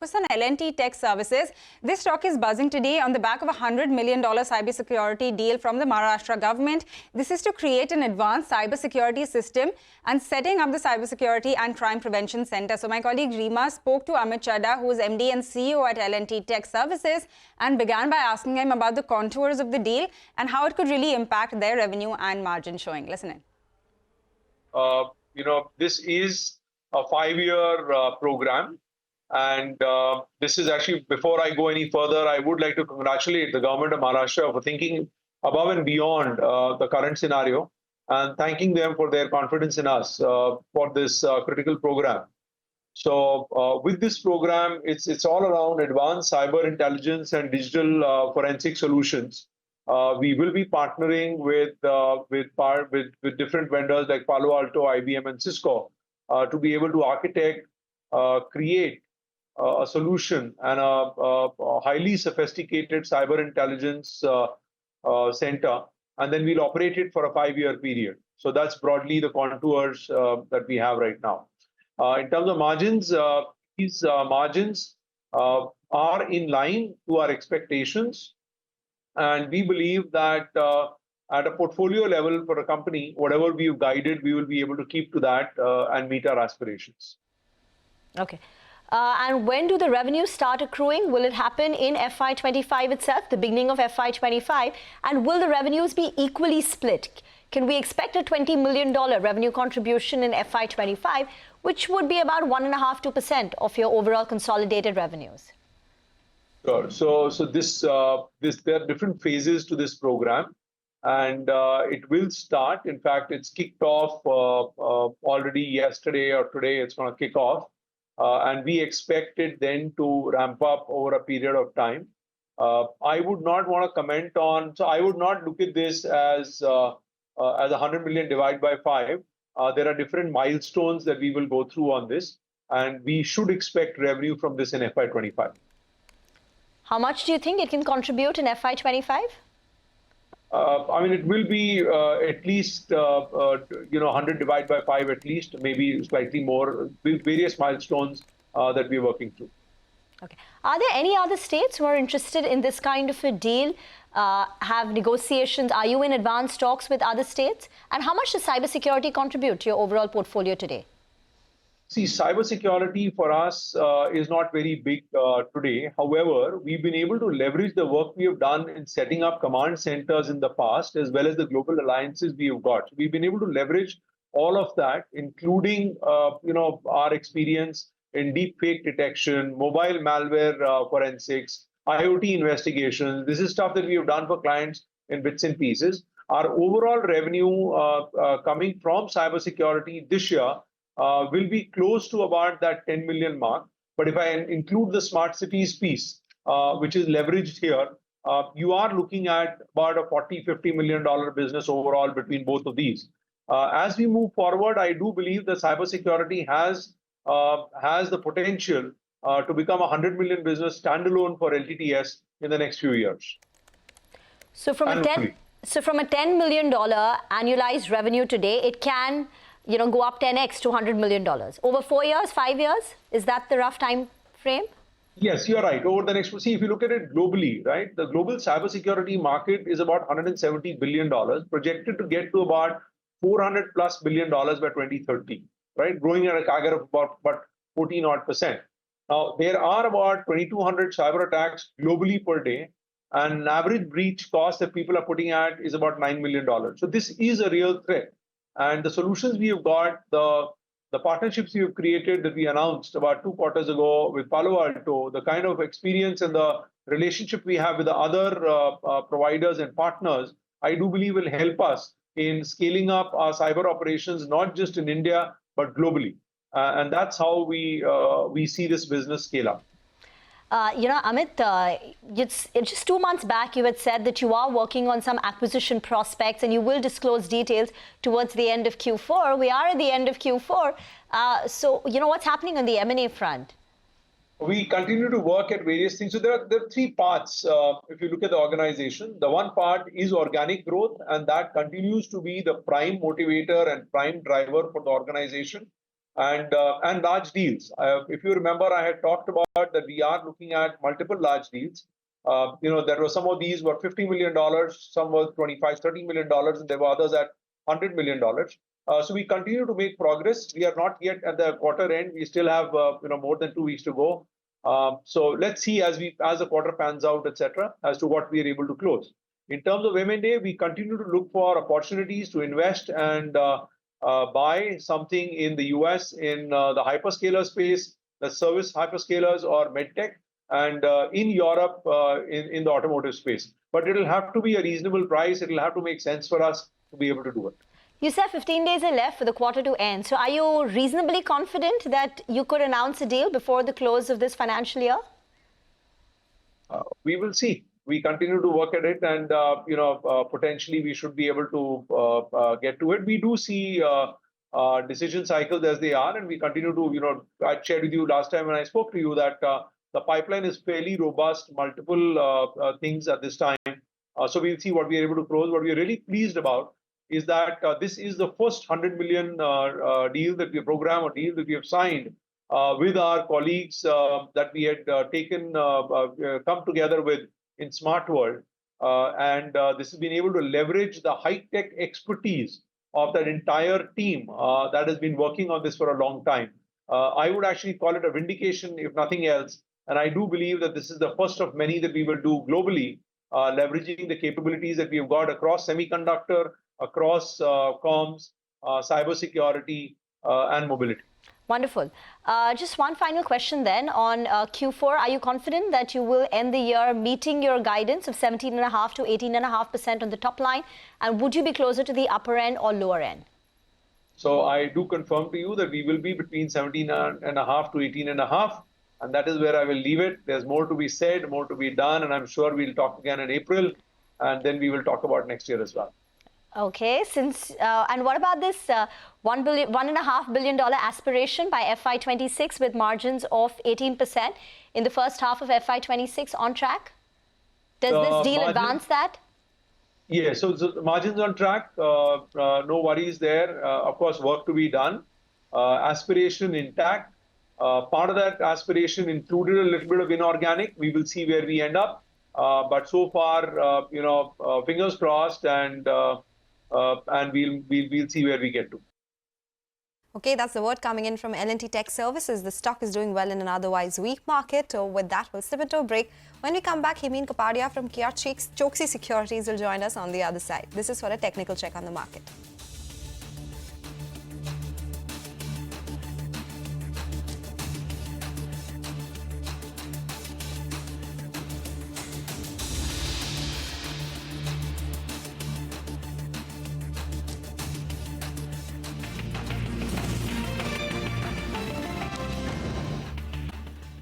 Focus on L&T Tech Services. This stock is buzzing today on the back of a $100 million cybersecurity deal from the Maharashtra government. This is to create an advanced cybersecurity system and setting up the Cybersecurity and Crime Prevention Center. So my colleague Reema spoke to Amit Chadha, who is MD and CEO at L&T Tech Services, and began by asking him about the contours of the deal and how it could really impact their revenue and margin showing. Listen in. This is a 5-year program. And this is actually, before I go any further, I would like to congratulate the government of Maharashtra for thinking above and beyond the current scenario and thanking them for their confidence in us for this critical program. So with this program, it's all around advanced cyber intelligence and digital forensic solutions. We will be partnering with different vendors like Palo Alto, IBM, and Cisco to be able to architect, create a solution and a highly sophisticated cyber intelligence center, and then we'll operate it for a 5-year period. So that's broadly the contours that we have right now. In terms of margins, these margins are in line to our expectations, and we believe that at a portfolio level for a company, whatever we've guided, we will be able to keep to that and meet our aspirations. Okay. And when do the revenues start accruing? Will it happen in FY25 itself, the beginning of FY25? And will the revenues be equally split? Can we expect a $20 million revenue contribution in FY25, which would be about 1.5–2% of your overall consolidated revenues? Sure. So there are different phases to this program, and it will start. In fact, it's kicked off already yesterday or today. It's going to kick off. And we expect it then to ramp up over a period of time. I would not want to comment on, so I would not look at this as 100 million divided by 5. There are different milestones that we will go through on this, and we should expect revenue from this in FY25. How much do you think it can contribute in FY25? I mean, it will be at least 100 divided by 5 at least, maybe slightly more, with various milestones that we're working through. Okay. Are there any other states who are interested in this kind of a deal? Have negotiations? Are you in advanced talks with other states? And how much does cybersecurity contribute to your overall portfolio today? See, cybersecurity for us is not very big today. However, we've been able to leverage the work we have done in setting up command centers in the past, as well as the global alliances we have got. We've been able to leverage all of that, including our experience in deep fake detection, mobile malware forensics, IoT investigations. This is stuff that we have done for clients in bits and pieces. Our overall revenue coming from cybersecurity this year will be close to about that 10 million mark. But if I include the smart cities piece, which is leveraged here, you are looking at about a $40–50 million business overall between both of these. As we move forward, I do believe that cybersecurity has the potential to become a 100 million business standalone for LTTS in the next few years. So from a $10 million annualized revenue today, it can go up 10x to $100 million. Over 4 years, 5 years? Is that the rough time frame? Yes, you're right. Over the next, see, if you look at it globally, right, the global cybersecurity market is about $170 billion, projected to get to about $400+ billion by 2030, right, growing at a CAGR of about 14%. Now, there are about 2,200 cyber attacks globally per day, and an average breach cost that people are putting at is about $9 million. So this is a real threat. And the solutions we have got, the partnerships we have created that we announced about 2 quarters ago with Palo Alto, the kind of experience and the relationship we have with the other providers and partners, I do believe will help us in scaling up our cyber operations, not just in India, but globally. And that's how we see this business scale up. Amit, just 2 months back, you had said that you are working on some acquisition prospects and you will disclose details towards the end of Q4. We are at the end of Q4. So, what's happening on the M&A front? We continue to work at various things. So there are 3 parts. If you look at the organization, the one part is organic growth, and that continues to be the prime motivator and prime driver for the organization. and large deals. If you remember, I had talked about that we are looking at multiple large deals. There were some of these were $50 million, some were $25, $30 million, and there were others at $100 million. So we continue to make progress. We are not yet at the quarter end. We still have more than 2 weeks to go. So let's see as the quarter pans out, etc., as to what we are able to close. In terms of M&A, we continue to look for opportunities to invest and buy something in the US in the hyperscaler space, the service hyperscalers or medtech, and in Europe in the automotive space. But it'll have to be a reasonable price. It'll have to make sense for us to be able to do it. You said 15 days are left for the quarter to end. So are you reasonably confident that you could announce a deal before the close of this financial year? We will see. We continue to work at it, and potentially we should be able to get to it. We do see decision cycles as they are, and we continue to. I shared with you last time when I spoke to you that the pipeline is fairly robust, multiple things at this time. So we'll see what we are able to close. What we are really pleased about is that this is the first $100 million deal that we program or deal that we have signed with our colleagues that we had come together with in Smart World. And this has been able to leverage the high-tech expertise of that entire team that has been working on this for a long time. I would actually call it a vindication, if nothing else. And I do believe that this is the first of many that we will do globally, leveraging the capabilities that we have got across semiconductor, across comms, cybersecurity, and mobility. Wonderful. Just one final question then on Q4. Are you confident that you will end the year meeting your guidance of 17.5% to 18.5% on the top line? And would you be closer to the upper end or lower end? So I do confirm to you that we will be between 17.5 to 18.5. And that is where I will leave it. There's more to be said, more to be done. And I'm sure we'll talk again in April. And then we will talk about next year as well. Okay, and what about this $1.5 billion aspiration by FY26 with margins of 18% in the first half of FY26 on track? Does this deal advance that? Yeah, so the margins on track, no worries there. Of course, work to be done. Aspiration intact. Part of that aspiration included a little bit of inorganic. We will see where we end up. But so far, fingers crossed, and we'll see where we get to. Okay, that's the word coming in from L&T Tech Services. The stock is doing well in an otherwise weak market. So with that, we'll slip into a break. When we come back, Himeen Kapadia from Kia Choksi Securities will join us on the other side. This is for a technical check on the market.